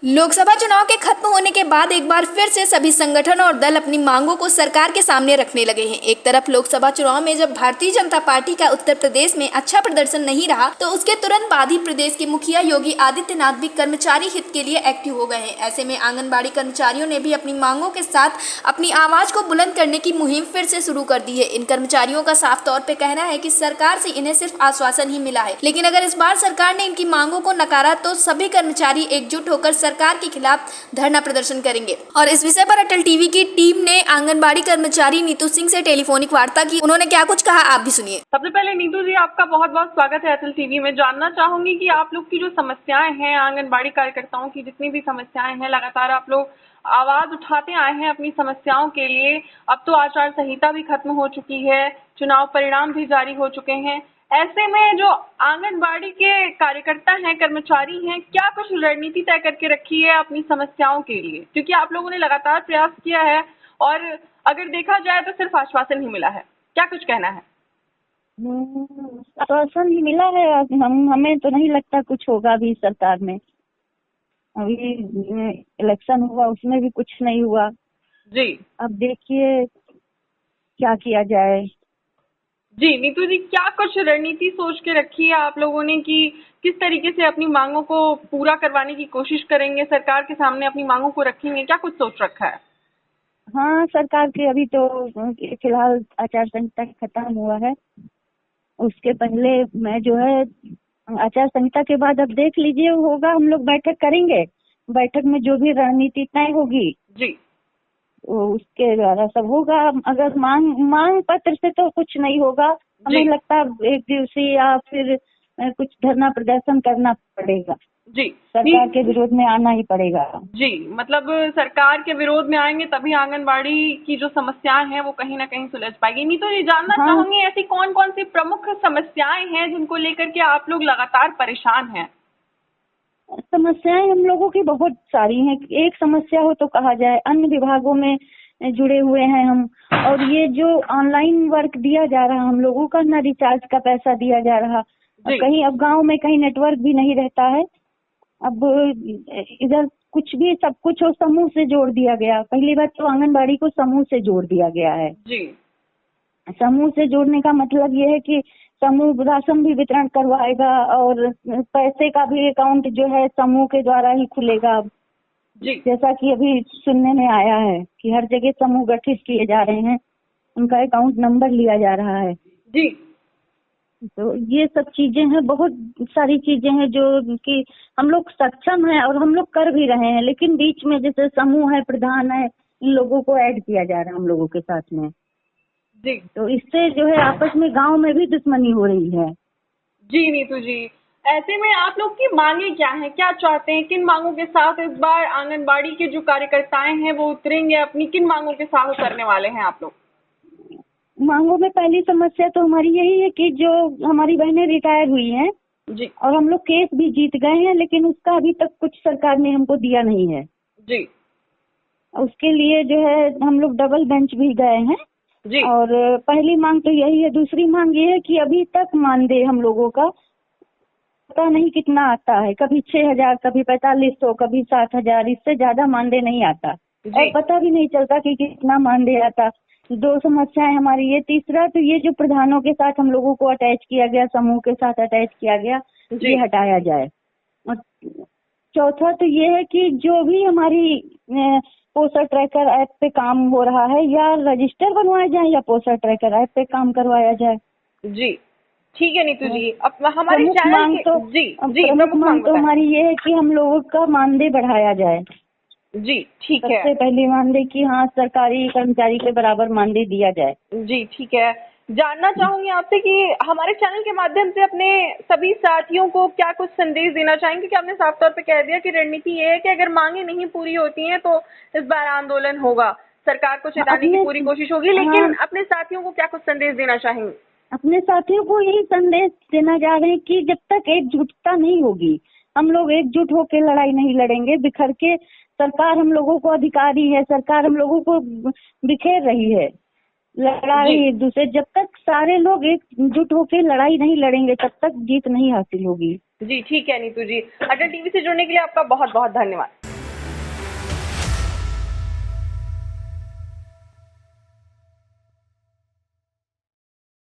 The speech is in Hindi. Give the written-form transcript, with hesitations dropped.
लोकसभा चुनाव के खत्म होने के बाद एक बार फिर से सभी संगठन और दल अपनी मांगों को सरकार के सामने रखने लगे हैं। एक तरफ लोकसभा चुनाव में जब भारतीय जनता पार्टी का उत्तर प्रदेश में अच्छा प्रदर्शन नहीं रहा, तो उसके तुरंत बाद ही प्रदेश के मुखिया योगी आदित्यनाथ भी कर्मचारी हित के लिए एक्टिव हो गए हैं। ऐसे में आंगनबाड़ी कर्मचारियों ने भी अपनी मांगों के साथ अपनी आवाज को बुलंद करने की मुहिम फिर से शुरू कर दी है। इन कर्मचारियों का साफ तौर पर कहना है कि सरकार से इन्हें सिर्फ आश्वासन ही मिला है, लेकिन अगर इस बार सरकार ने इनकी मांगों को नकारा तो सभी कर्मचारी एकजुट होकर सरकार के खिलाफ धरना प्रदर्शन करेंगे। और इस विषय पर अटल टीवी की टीम ने आंगनबाड़ी कर्मचारी नीतू सिंह से टेलीफोनिक वार्ता की। उन्होंने क्या कुछ कहा, आप भी सुनिए। सबसे पहले नीतू जी, आपका बहुत बहुत स्वागत है अटल टीवी में। जानना चाहूंगी कि आप लोग की जो समस्याएं हैं, आंगनबाड़ी कार्यकर्ताओं की जितनी भी समस्याएं हैं, लगातार आप लोग आवाज उठाते आए हैं अपनी समस्याओं के लिए। अब तो आचार संहिता भी खत्म हो चुकी है, चुनाव परिणाम भी जारी हो चुके हैं। ऐसे में जो आंगनबाड़ी के कार्यकर्ता हैं, कर्मचारी हैं, क्या कुछ रणनीति तय करके रखी है अपनी समस्याओं के लिए? क्योंकि आप लोगों ने लगातार प्रयास किया है और अगर देखा जाए तो सिर्फ आश्वासन ही मिला है। क्या कुछ कहना है? आश्वासन ही मिला है। हमें तो नहीं लगता कुछ होगा अभी सरकार में। अभी इलेक्शन हुआ, उसमें भी कुछ नहीं हुआ जी। अब देखिए क्या किया जाए। जी नीतू जी, क्या कुछ रणनीति सोच के रखी है आप लोगों ने कि किस तरीके से अपनी मांगों को पूरा करवाने की कोशिश करेंगे, सरकार के सामने अपनी मांगों को रखेंगे? क्या कुछ सोच रखा है? हाँ, सरकार के अभी तो फिलहाल आचार संहिता खत्म हुआ है। उसके पहले मैं जो है आचार संहिता के बाद अब देख लीजिए होगा, हम लोग बैठक करेंगे। बैठक में जो भी रणनीति तय होगी जी, उसके द्वारा सब होगा। अगर मांग पत्र से तो कुछ नहीं होगा, हमें लगता है एक दिवसीय या फिर कुछ धरना प्रदर्शन करना पड़ेगा। जी, सरकार के विरोध में आना ही पड़ेगा। जी, मतलब सरकार के विरोध में आएंगे तभी आंगनबाड़ी की जो समस्याएं हैं वो कहीं ना कहीं सुलझ पाएगी। नहीं तो ये जानना चाहूंगी, ऐसी कौन कौन सी प्रमुख समस्याएं हैं जिनको लेकर के आप लोग लगातार परेशान हैं? समस्याएं हम लोगों की बहुत सारी हैं। एक समस्या हो तो कहा जाए, अन्य विभागों में जुड़े हुए हैं हम, और ये जो ऑनलाइन वर्क दिया जा रहा हम लोगों का, ना रिचार्ज का पैसा दिया जा रहा। कहीं अब गांव में कहीं नेटवर्क भी नहीं रहता है। अब इधर कुछ भी सब कुछ हो समूह से जोड़ दिया गया। पहली बात तो आंगनबाड़ी को समूह से जोड़ दिया गया है। जी, समूह से जोड़ने का मतलब ये है कि समूह राशन भी वितरण करवाएगा और पैसे का भी अकाउंट जो है समूह के द्वारा ही खुलेगा। जी, जैसा कि अभी सुनने में आया है कि हर जगह समूह गठित किए जा रहे हैं, उनका अकाउंट नंबर लिया जा रहा है। जी, तो ये सब चीजें हैं, बहुत सारी चीजें हैं जो कि हम लोग सक्षम हैं और हम लोग कर भी रहे हैं, लेकिन बीच में जैसे समूह है, प्रधान है, इन लोगों को ऐड किया जा रहा है हम लोगों के साथ में। जी, तो इससे जो है आपस में गांव में भी दुश्मनी हो रही है। जी नीतू जी, ऐसे में आप लोग की मांगे क्या हैं? क्या चाहते हैं? किन मांगों के साथ इस बार आंगनबाड़ी के जो कार्यकर्ताएं हैं वो उतरेंगे? अपनी किन मांगों के साथ उतरने वाले हैं आप लोग? मांगों में पहली समस्या तो हमारी यही है कि जो हमारी बहनें रिटायर हुई हैं जी, और हम लोग केस भी जीत गए हैं, लेकिन उसका अभी तक कुछ सरकार ने हमको दिया नहीं है। जी, उसके लिए जो है हम लोग डबल बेंच भी गए हैं। जी, और पहली मांग तो यही है। दूसरी मांग ये है कि अभी तक मानदेय हम लोगों का पता नहीं कितना आता है, कभी 6,000, कभी 4500, कभी 7,000, इससे ज्यादा मानदेय नहीं आता और पता भी नहीं चलता कि कितना मानदेय आता। दो समस्याएं हमारी ये। तीसरा तो ये जो प्रधानों के साथ हम लोगों को अटैच किया गया, समूह के साथ अटैच किया गया, ये हटाया जाए। और चौथा तो ये है कि जो भी हमारी पोस्टर ट्रैकर ऐप पे काम हो रहा है, या रजिस्टर बनवाया जाए या पोस्टर ट्रैकर ऐप पे काम करवाया जाए। जी, ठीक है नीतू जी। अब हमारे प्रमुख चैनल मांग के तो प्रमुख मांग तो हमारी ये है कि हम लोगों का मानदेय बढ़ाया जाए। जी, ठीक है। सबसे पहले मानदेय कि हाँ, सरकारी कर्मचारी के बराबर मानदेय दिया जाए। जी, ठीक है। जानना चाहूंगी आपसे कि हमारे चैनल के माध्यम से अपने सभी साथियों को क्या कुछ संदेश देना चाहेंगे? कि आपने साफ तौर पे कह दिया कि रणनीति ये है कि अगर मांगे नहीं पूरी होती हैं तो इस बार आंदोलन होगा, सरकार को चिढ़ाने की पूरी कोशिश होगी, लेकिन अपने साथियों को क्या कुछ संदेश देना चाहेंगे? अपने साथियों को यही संदेश देना चाह रहे हैं कि जब तक एकजुटता नहीं होगी, हम लोग एकजुट होकर लड़ाई नहीं लड़ेंगे। बिखर के सरकार हम लोगों को अधिकारी है, सरकार हम लोगों को बिखेर रही है, लड़ा रही है एक दूसरे। जब तक सारे लोग एकजुट होकर लड़ाई नहीं लड़ेंगे तब तक जीत नहीं हासिल होगी। जी, ठीक है नीतू जी। अटल टीवी से जुड़ने के लिए आपका बहुत बहुत धन्यवाद।